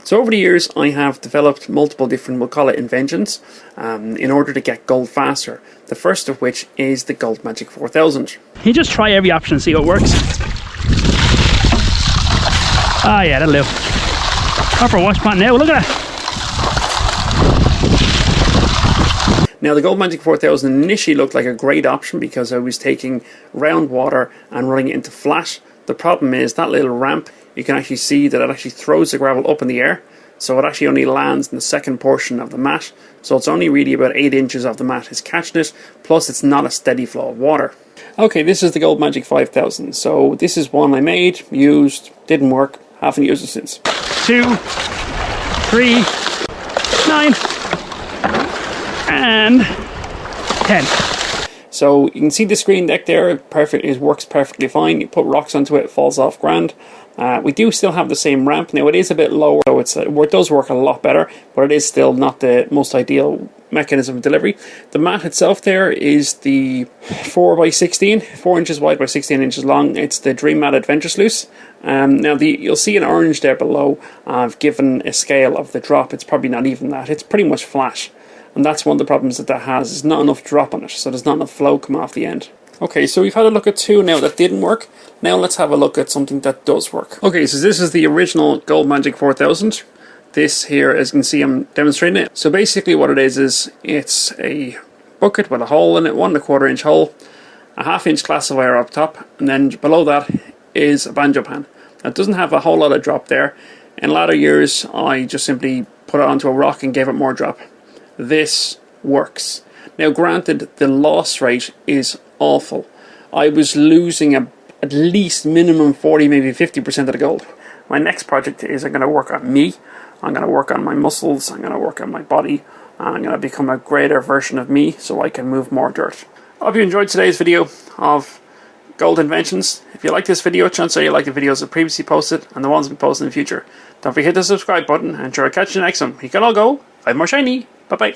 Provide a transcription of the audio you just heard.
So over the years I have developed multiple different, we'll call it inventions, in order to get gold faster. The first of which is the Gold Magic 4000. You just try every option and see what works. Ah, yeah, that'll do. Proper wash pot now, look at that. Now the Gold Magic 4000 initially looked like a great option because I was taking round water and running it into flat. The problem is that little ramp, you can actually see that it actually throws the gravel up in the air, so it actually only lands in the second portion of the mat, so it's only really about 8 inches of the mat is catching it, plus it's not a steady flow of water. Okay, this is the Gold Magic 5000, so this is one I made, used, didn't work, haven't used it since. 2, 3, 9, and 10. So you can see the screen deck there, it works perfectly fine. You put rocks onto it, it falls off grand. We do still have the same ramp. Now it is a bit lower, so it does work a lot better, but it is still not the most ideal mechanism of delivery. The mat itself there is the 4 inches wide by 16 inches long. It's the Dream Mat Adventure Sluice. Now you'll see an orange there below. I've given a scale of the drop. It's probably not even that. It's pretty much flat. And that's one of the problems that has, is not enough drop on it, so there's not enough flow coming off the end. Okay, so we've had a look at two now that didn't work. Now let's have a look at something that does work. Okay, so this is the original Gold Magic 4000. This here, as you can see, I'm demonstrating it. So basically what it is it's a bucket with a hole in it, 1 1/4 inch hole, a 1/2 inch classifier up top, and then below that is a banjo pan. Now, it doesn't have a whole lot of drop there. In latter years, I just simply put it onto a rock and gave it more drop. This works. Now granted, the loss rate is awful. I was losing at least minimum 40, maybe 50% of the gold. My next project is I'm going to work on me. I'm going to work on my muscles. I'm going to work on my body. I'm going to become a greater version of me so I can move more dirt. I hope you enjoyed today's video of gold inventions. If you like this video, chances are you like the videos I've previously posted and the ones I'll be posting in the future. Don't forget to hit the subscribe button, and sure, I'll catch you next one. You can all go 5 more shiny. Bye bye.